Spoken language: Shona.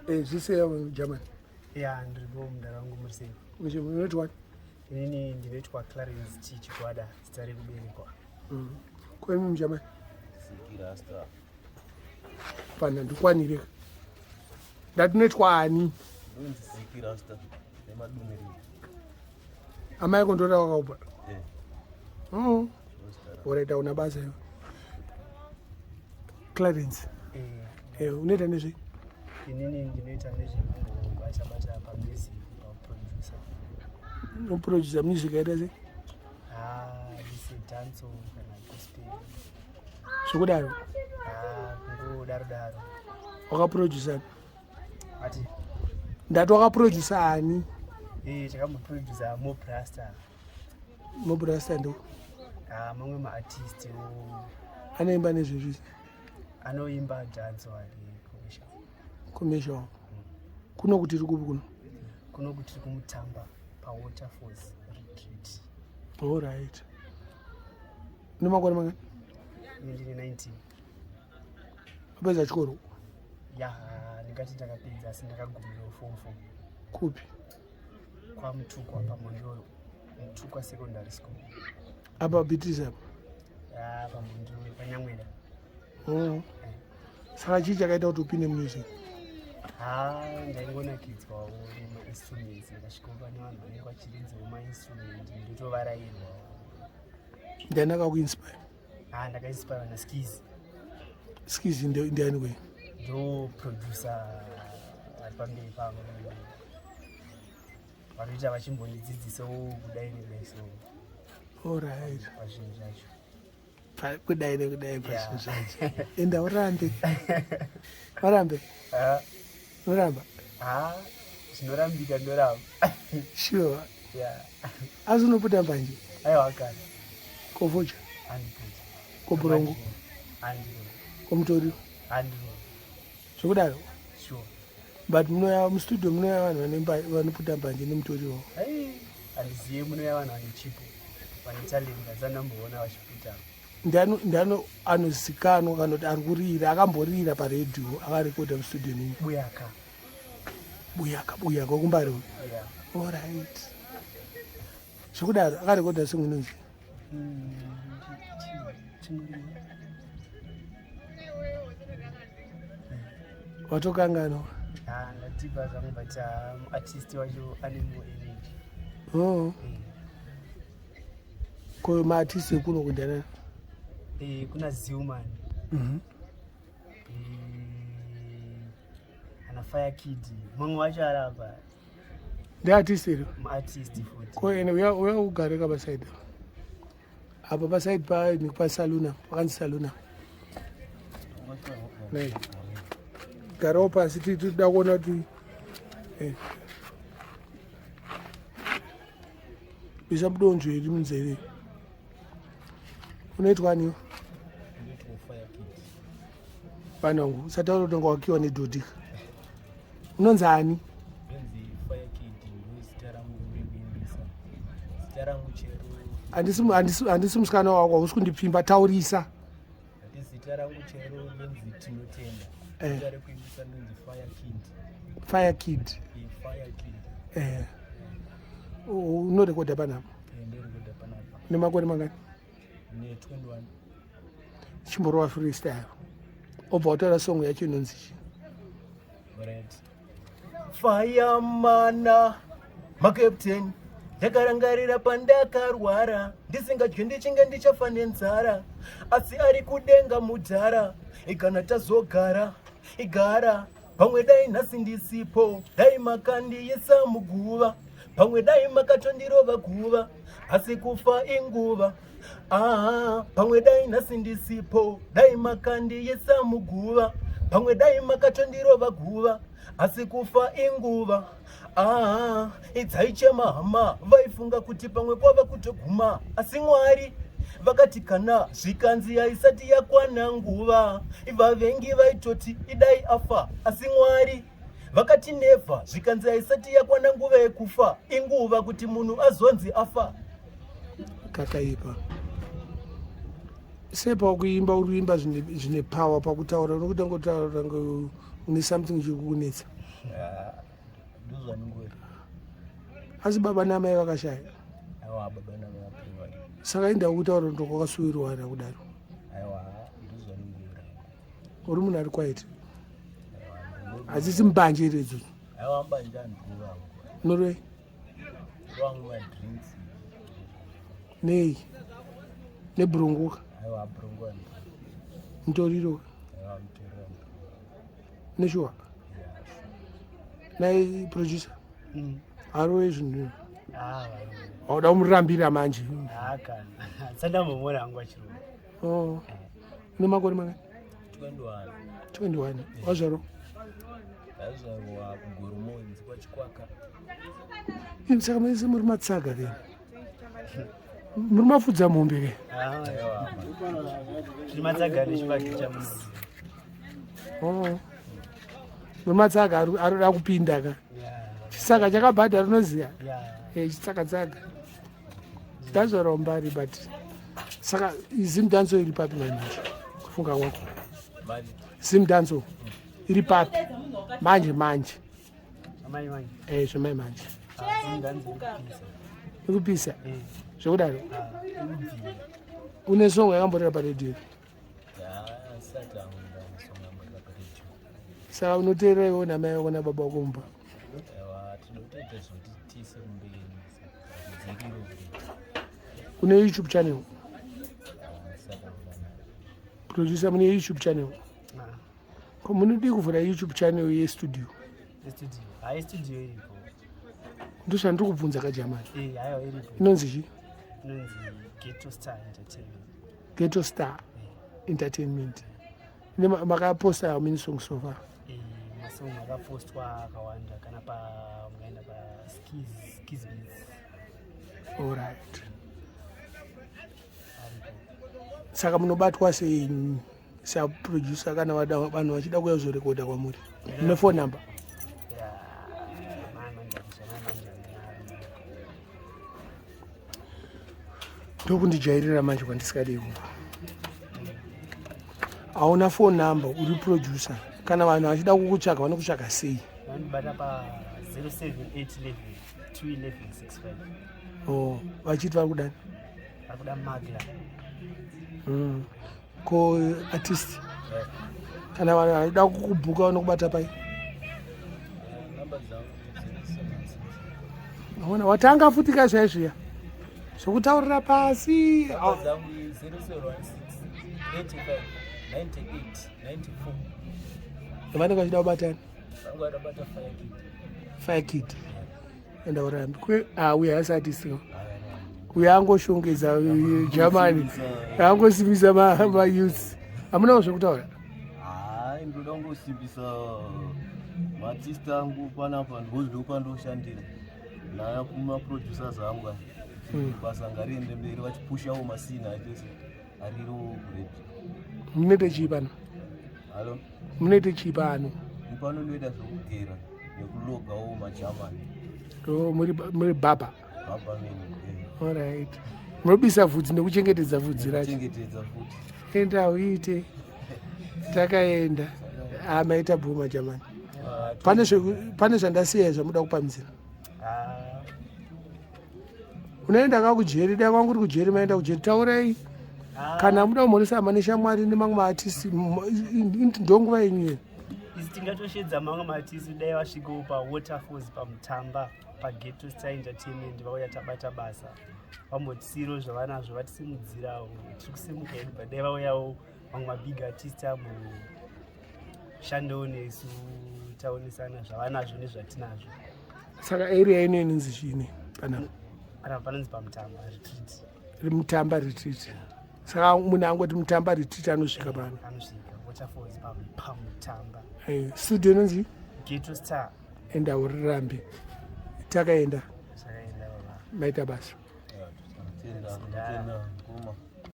zvise German. Yeah, ndiripo mundarangu murisei. Unoitwa? Inini ndinoitwa Clarence Chichigwada, zita rekuberekwa. Kwemi muGerman? Sikirasta. Pana ndikwanire. Ndatunoitwa ani? Ndonzi Sikirasta nemadumiri. Amai kondora wakaupa? Eh. Oraita una basa yo. Clarence. Unoita nezve? Inini ndinoita nezvemangu achabata pamusic paproducer. Unoproducer music here sei? Ise danso kana gospel. Zvokudaro? Kungodaro. Wakaproducer? Ati? Ndati wakaproducer ani? Chakamuproducer Mobrasta. Mobrasta ndo? Mamwe maartist anoimba nezvezvi? Anoimba danso ari commercial. Kuno kuti tiri kupi kuno? Kuno kuti tiri kumutamba paWaterfalls retreat. All right. Une makore mangani? Ndine 19. Wapedza chikoro? Ndingati ndakapedza asi ndakagumira form 4. Kupi? KwaMutukwa paMondoro. Mutukwa secondary school. Apa Beatrice apa? PaMondoro paNyamwera. Saka chii chakaita kuti upinde music? Ndaingonakidzwawo nemainstruments ndikasvikopa nevanhu vanenge vachiridzawo mainstrument ndotovarairwa. Ndiani akakuinspire? Ndakainspire naSkiz. Skiz ndiani kwe? Ndo producer ari pamberi pangu vanoita vachimbondidzidzisawo kudai nekudai so. All right. Pazvinhu zvacho. Kudai nekudai pazvinhu zvacho. Enda urambe. Warambe? Unoramba? Zvinorambika ndoramba. Sure. Yeah. Asi unoputa mbanje? Aiwa kani. Kovhoja? Handipoti. Koburongo? Handipoti. Komutoriwo? Handipoti. Zvokudaro? Sure. But munoya mustudio munoya vanhu vanoputa mbanje nemutoriwo? Handizive munoya vanhu vane chipo. Vane talent dzanamboona vachiputa. Ndiano anozikanwa kana kuti ari kurira akamborira paredhiyo akarekodha mustudio nini? Buyaka wakumbariwa? Yeah. All right. Zvokudaro akarekodha semunonzi? Watokanganwa? Ndatipa zvamwe but artist wacho ane more energy. Ko maartist ekuno kundianani? Kuna Zimman. Ana Fire Kid. Mumwe wacho arapa. Ndiartist ero? Artist futhi. Ko ene uya ugareka paside. Apa paside pa saluna, pakanzi saluna. Nei. Garawo pasi titoda kuona kuti bisa mudonzvo iri munzeve. Unoitwa niwo? Panangu, usataura kuti wanga wakiwa nedhodhika. Unonzi ani? Handisi musikana wako, hausi kundipimba, taurisa. Fire Kid. Unorekodha panapa? Nemakore mangani? 21. Chimborova freestyle. Obva wataura song yacho inonzi chi? Fireman, makapteni, ndakarangarira pandakarwara, ndisingadyi ndichinge ndichafa nenzara, asi ari kudenga mudhara, ikana tazogara, igara, pamwe dai nhasi ndisipo, dai makandiisa muguva, pamwe dai makatondirova guva, asi kufa inguva. Pamwe dai nhasi ndisipo, dai makandiisa muguva, pamwe dai makatondirova guva, asi kufa inguva. Idzaichema hama, vaifunga kuti pamwe kwava kutoguma, asi Mwari vakati kana zvikanzi haisati yakwana nguva, vavengi vaitoti idai afa, asi Mwari vakati never, zvikanzi haisati yakwana nguva yekufa, inguva kuti munhu azonzi afa. Kakaipa. Sepa kuimba uriimba zvine power pakutaura, unokuda ngotaura une something chikukunetsa. Ndozvaningori. Asi baba namai vakashaya. Aiwa baba namai vapenyu. Saka inda kutaura kuti kwakasuwirwana kudaro. Aiwa ndozvaningori. Uri munhu ari quiet. Hadzisi mbanje iri idzodzo. Aiwa mbanje andikuva. Norway. Wangu madrinks. Nei. Nebhurunguka. Aiwa burungu. Mutoriro. Aiwa mutoriro. Neshua. Nai producer. Haro zvinhu. Wauda kumurambira manje. Kana. Sandambomona hangu achiruma. Oh. Une makore mangani? 21. 21. Wazvaro? Ndazvarwa kuGoromonzi kwaChikwaka. Saka mese muri matsaga ke. Muri mafudza mombe ke. Aiwa. Tiri matsaga nechibage chamuzi. Oh. Muri matsaga aroda kupinda ka. Chisaka chakabhadha runoziya. Chisaka-tsaka. Ndazvarawo mbari but saka Zimdancehall iri papi manje kufunga kwako? Zimdancehall iri papi manje? Zvamai manje ikupisa zvekudaro. Une songo yakamborera paredhiyo? Saka unoteerera iwo namai wako nababa wako mumba? Une YouTube channel? Producer mune YouTube channel? Ko munodi kuvhura YouTube channel yestudio? Studio iripo. Ndozvandiri kubvunza kajamani. Hayo iripo. Inonzi chi? Inonzi Ghetto Star Entertainment. Ghetto Star Entertainment. Makaposta how many songs so far? Masong akapostwa akawanda kana mungaenda Skizz. All right. Saka munobatwa sei saproducer kana vanhu vachida kuuya kuzorekodha kwamuri? Mune phone number? Ndokundijairira manje kwandisikadei kumba. Hauna phone number, uri producer. Kana vanhu vachida kukutsvaga vanokutsvaga sei? Vanobata pa 07811 21165. Oh, vachiti vari kudani? Vari kuda Magla. Ko artist kana vanhu vachida kukubhuka vanokubata pai? Ona watanga futika zvaizviya zvokutaurira pasi. Namba dzangu 0016 85 98 94. Vanenge vachida kubatani? Vangu vanobata Fire Kid. Enda urambi uye hasi artist uye angoshongedza Germany angosimbisa ma-youth. Hamunawo zvekutaura? Ndoda kungosimbisa maartist angu panapa ndoshandira naya kumaproducers angu basa ngariende mberi vachipushawo masina achese ariro kuredio. Munoite chii pano? Halo? Munoite chii pano? Pano ndoita zvekugera nekulogawo maJermany. Muri Barber? Barber nini. All right. Munobisa vhudzi nekuchengetedza vhudzi racho? Chengetedza futi. Enda uite. Takaenda. Maita bhuma Germany. Pane zvandasiya zvamuda kupamizira? Unoenda ka kujeri? Dai kwangu uri kujeri maenda kujeri. Taurai. Kana muda kumhoresa hama neshamwari nemamwe maartisti ndonguva yenyu. Isi tingatoshedza mamwe maartisti dai vasvikawo paWaterfalls pamutamba paGhetto Star Entertainment vauya tabata basa. Vambotisiirawo zvavanazvo vatisimudzirawo. Tiri kusimuka hedu dai vauyawo mamwe mabig artist shandowo nesu taonesana zvavanazvo nezvatinazvo. Saka area ino inonzi chini panapa? Panapa panonzi pamutamba retreat. Mutamba retreat. Saka munhu angoti mutamba retreat anosvika pano? Anosvika Waterfalls pamutamba. Studio inonzi Ghetto Star. Enda urirambe. Takaenda baba. maita basa. Tenda ngoma.